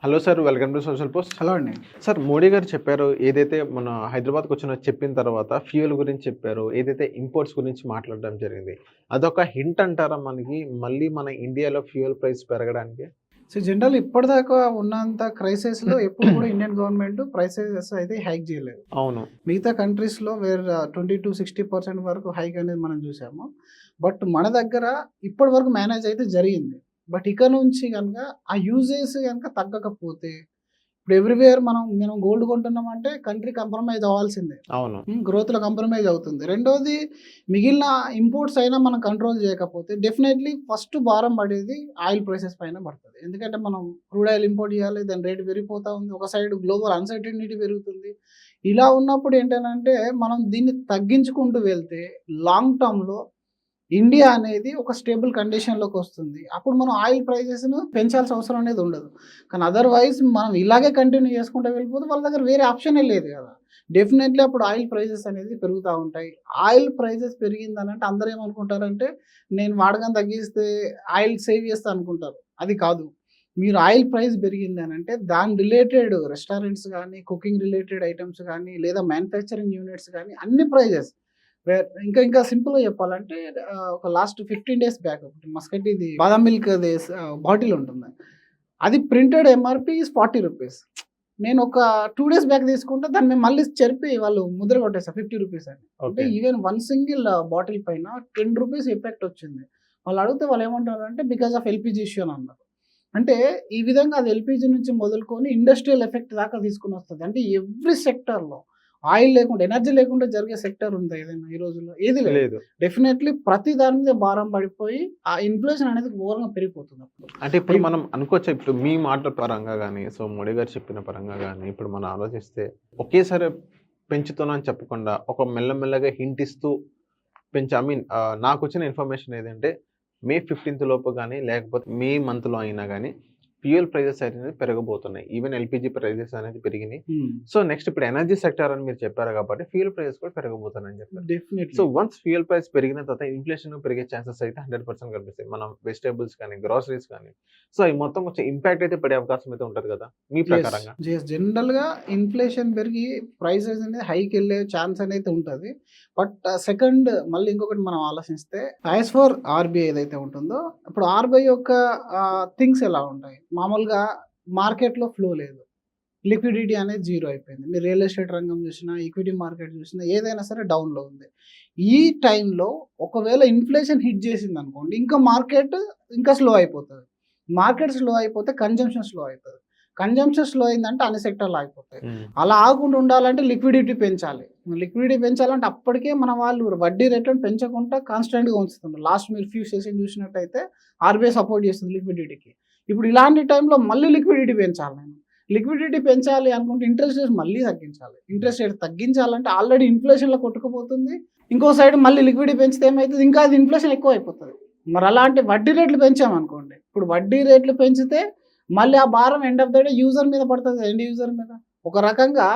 Hello sir, welcome to social post. Hello అండి. Sir, Modi గారు చెప్పారు, ఏదైతే మన హైదరాబాద్‌కి చెప్పిన తర్వాత ఫ్యూయల్ గురించి చెప్పారో, ఏదైతే ఇంపోర్ట్స్ గురించి మాట్లాడడం జరిగింది. అదొక హింట్ అంటారా మనకి మళ్ళీ మన ఇండియాలో ఫ్యూయల్ ప్రైస్ పెరగడానికి? సో, జనరల్ ఇప్పటిదాకా ఉన్నంత క్రైసిస్‌లో ఎప్పుడు కూడా ఇండియన్ గవర్నమెంట్ ప్రైసెస్ అయితే హైక్ చేయలేదు. అవును. మిగతా కంట్రీస్‌లో 20-60% వరకు హైక్ అనేది మనం చూసాము. బట్ మన దగ్గర ఇప్పటి వరకు మేనేజ్ అయితే జరిగింది. బట్ ఇక నుంచి గనుక ఆ యూజెస్ గనుక తగ్గకపోతే ఇప్పుడు ఎవ్రీవేర్ మనం గోల్డ్ కొంటున్నామంటే కంట్రీ కంప్రమైజ్ అవ్వాల్సిందే. అవును. గ్రోత్‌లో కంప్రమైజ్ అవుతుంది. రెండోది మిగిలిన ఇంపోర్ట్స్ అయినా మనం కంట్రోల్ చేయకపోతే డెఫినెట్‌లీ ఫస్ట్ భారం పడేది ఆయిల్ ప్రైసెస్ పైన పడతది. ఎందుకంటే మనం క్రూడ్ ఆయిల్ ఇంపోర్ట్ చేయాలి. దాని రేట్ పెరిగిపోతా ఉంది. ఒక సైడ్ గ్లోబల్ అన్‌సర్టెనిటీ పెరుగుతుంది. ఇలా ఉన్నప్పుడు ఏంటనంటే మనం దీన్ని తగ్గించుకుంటూ వెళ్తే లాంగ్ టర్మ్‌లో ఇండియా అనేది ఒక స్టేబుల్ కండిషన్‌లోకి వస్తుంది. అప్పుడు మనం ఆయిల్ ప్రైజెస్‌ను పెంచాల్సిన అవసరం అనేది ఉండదు. కానీ అదర్‌వైజ్ మనం ఇలాగే కంటిన్యూ చేసుకుంటూ వెళ్ళిపోతే వాళ్ళ దగ్గర వేరే ఆప్షనే లేదు కదా! డెఫినెట్‌లీ అప్పుడు ఆయిల్ ప్రైజెస్ అనేది పెరుగుతా ఉంటాయి. ఆయిల్ ప్రైజెస్ పెరిగిందనంటే అందరూ ఏమనుకుంటారంటే నేను వాడకం తగ్గిస్తే ఆయిల్ సేవ్ చేస్తా అనుకుంటారు. అది కాదు. మీరు ఆయిల్ ప్రైస్ పెరిగిందనంటే దాని రిలేటెడ్ రెస్టారెంట్స్ గానీ, కుకింగ్ రిలేటెడ్ ఐటెమ్స్ గానీ, లేదా మ్యానుఫ్యాక్చరింగ్ యూనిట్స్ గానీ అన్ని ప్రైజెస్ ఇంకా సింపుల్‌గా చెప్పాలంటే ఒక లాస్ట్ 15 డేస్ బ్యాక్ ఒకటి మస్కట్టిది బాదాం మిల్క్‌ది బాటిల్ ఉంటుంది. అది ప్రింటెడ్ ఎంఆర్‌పీ ఈస్ ₹40. నేను ఒక 2 డేస్ బ్యాక్ తీసుకుంటే దాన్ని మేము మళ్ళీ చెరిపి వాళ్ళు ముద్ర కొట్టేసారు ₹50 అని. అంటే ఈవెన్ వన్ సింగిల్ బాటిల్ పైన ₹10 ఎఫెక్ట్ వచ్చింది. వాళ్ళు అడిగితే వాళ్ళు ఏమంటారంటే బికాస్ ఆఫ్ ఎల్‌పీజీ ఇష్యూ అని అన్నారు. అంటే ఈ విధంగా అది ఎల్‌పీజీ నుంచి మొదలుకొని ఇండస్ట్రియల్ ఎఫెక్ట్ దాకా తీసుకొని వస్తది. అంటే ఎవ్రీ సెక్టార్‌లో ఆయిల్ లేకుండా, ఎనర్జీ లేకుండా జరిగే సెక్టర్ ఉందా ఏదైనా ఈ రోజుల్లో? ఏది లేదు. డెఫినెట్‌లీ ప్రతి దాని మీద భారం పడిపోయి ఆ ఇన్‌ఫ్లేషన్ అనేది ఘోరంగా పెరిగిపోతుంది అప్పుడు. అంటే ఇప్పుడు మనం అనుకోవచ్చా, ఇప్పుడు మీ మాటల పరంగా గానీ, సో మోడీ గారు చెప్పిన పరంగా గానీ, ఇప్పుడు మనం ఆలోచిస్తే ఒకేసారి పెంచుతున్నామని చెప్పకుండా ఒక మెల్లమెల్లగా హింట్ ఇస్తూ నాకొచ్చిన ఇన్ఫర్మేషన్ ఏదంటే మే 15th లోపు గానీ, లేకపోతే మే మంత్‌లో అయినా గానీ ఫ్యూయల్ ప్రైజెస్ అనేది పెరగబోతున్నాయి. ఈవెన్ ఎల్‌పీజీ ప్రైజెస్ అనేది పెరిగినాయి. సో నెక్స్ట్ ఇప్పుడు ఎనర్జీ సెక్టార్ అని మీరు చెప్పారు కాబట్టి ఫ్యూయల్ ప్రైజెస్ కూడా పెరగబోతున్నాయని చెప్పారు. Definitely. So once fuel price పెరిగిన తర్వాత ఇన్‌ఫ్లేషన్ పెరిగే ఛాన్సెస్ అయితే 100% కనిపిస్తాయి. మనం వెజిటబుల్స్ కానీ, గ్రోసరీస్ కానీ, సో అవి మొత్తం కొంచెం ఇంపాక్ట్ అయితే పడే అవకాశం అయితే ఉంటది కదా మీ ప్రకారంగా? జనరల్‌గా ఇన్‌ఫ్లేషన్ పెరిగి ప్రైసెస్ అనేది హైక్ ఎళ్ళే ఛాన్స్ అనేది ఉంటది. బట్ సెకండ్ మళ్ళీ ఇంకొకటి మనం ఆలోచిస్తే యాస్ ఫర్ ఆర్‌బీఐ ఏదైతే ఉంటుందో ఇప్పుడు ఆర్‌బీఐ యొక్క థింగ్స్ ఎలా ఉంటాయి? మామూలుగా మార్కెట్‌లో ఫ్లో లేదు. లిక్విడిటీ అనేది జీరో అయిపోయింది. మీరు రియల్ ఎస్టేట్ రంగం చూసినా, ఈక్విటీ మార్కెట్ చూసినా ఏదైనా సరే డౌన్‌లో ఉంది. ఈ టైంలో ఒకవేళ ఇన్‌ఫ్లేషన్ హిట్ చేసిందనుకోండి ఇంకా మార్కెట్ ఇంకా స్లో అయిపోతది. మార్కెట్ స్లో అయిపోతే కన్జంప్షన్ స్లో అయితది. కన్జంప్షన్ స్లో అయిందంటే అన్ని సెక్టార్‌లు ఆగిపోతాయి. అలా ఆగకుండా ఉండాలంటే లిక్విడిటీ పెంచాలి. లిక్విడిటీ పెంచాలంటే అప్పటికే మన వాళ్ళు వడ్డీ రేట్లను పెంచకుండా కాన్స్టెంట్‌గా ఉంచుతున్నారు. లాస్ట్ మీరు ఫ్యూ సెషన్ చూసినట్టయితే ఆర్‌బీఐ సపోర్ట్ చేస్తుంది లిక్విడిటీకి. ఇప్పుడు ఇలాంటి టైంలో మళ్ళీ లిక్విడిటీ పెంచాలి నేను. లిక్విడిటీ పెంచాలి అనుకుంటే ఇంట్రెస్ట్ రేట్స్ మళ్ళీ తగ్గించాలి. ఇంట్రెస్ట్ రేట్ తగ్గించాలంటే ఆల్రెడీ ఇన్‌ఫ్లేషన్‌లో కొట్టుకుపోతుంది. ఇంకో సైడ్ మళ్ళీ లిక్విడిటీ పెంచితే ఏమైతది ఇంకా అది ఇన్‌ఫ్లేషన్ ఎక్కువ అయిపోతది. మరి అలాంటి వడ్డీ రేట్లు పెంచామనుకోండి. ఇప్పుడు వడ్డీ రేట్లు పెంచితే మళ్ళీ ఆ భారం end of the day user మీద పడతది. ఎండ్ యూజర్ మీద. ఒక రకంగా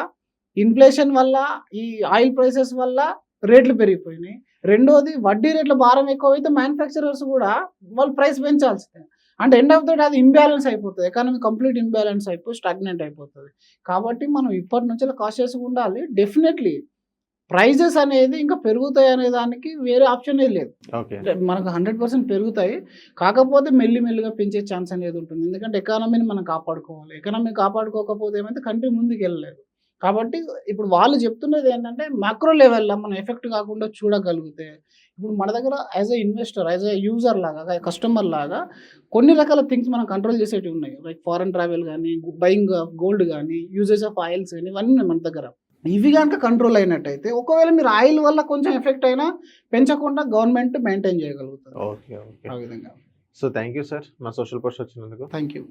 ఇన్‌ఫ్లేషన్ వల్ల ఈ ఆయిల్ ప్రైసెస్ వల్ల రేట్లు పెరిగిపోయినాయి. రెండోది వడ్డీ రేట్ల భారం ఎక్కువైతే మ్యానుఫ్యాక్చరర్స్ కూడా వాళ్ళు ప్రైస్ పెంచాల్సిందే. అంటే ఎండ్ ఆఫ్ ద డే అది ఇంబాలెన్స్ అయిపోతది. ఎకానమీ కంప్లీట్ ఇంబాలెన్స్ అయిపోయి స్టాగ్నెంట్ అయిపోతది. కాబట్టి మనం ఇప్పటి నుంచే కాషియస్‌గా ఉండాలి. డెఫినెట్‌లీ ప్రైజెస్ అనేది ఇంకా పెరుగుతాయి అనే దానికి వేరే ఆప్షనే లేదు. మనకు 100% పెరుగుతాయి. కాకపోతే మెల్లిమెల్లిగా పెంచే ఛాన్స్ అనేది ఉంటుంది. ఎందుకంటే ఎకానమీని మనం కాపాడుకోవాలి. ఎకానమీ కాపాడుకోకపోతే ఏమైతే కంట్రీ ముందుకెళ్ళలేదు. కాబట్టి ఇప్పుడు వాళ్ళు చెప్తున్నది ఏంటంటే మ్యాక్రో లెవెల్‌లో మనం ఎఫెక్ట్ కాకుండా చూడగలిగితే ఇప్పుడు మన దగ్గర as a investor, as a user లాగా, కస్టమర్ లాగా కొన్ని రకాల థింగ్స్ మనం కంట్రోల్ చేసేటివి ఉన్నాయి. లైక్ ఫారెన్ ట్రావెల్ గానీ, బయింగ్ ఆఫ్ గోల్డ్ గానీ, యూసేజ్ ఆఫ్ ఆయిల్స్ గానీ ఇవన్నీ ఉన్నాయి మన దగ్గర. ఇవి గనుక కంట్రోల్ అయినట్టయితే ఒకవేళ మీరు ఆయిల్ వల్ల కొంచెం ఎఫెక్ట్ అయినా పెంచకుండా గవర్నమెంట్ మెయింటైన్ చేయగలుగుతది. ఓకే. ఆ విధంగా. సో థాంక్ యూ సార్ మా సోషల్ పోస్ట్ వచ్చినందుకు. Thank you.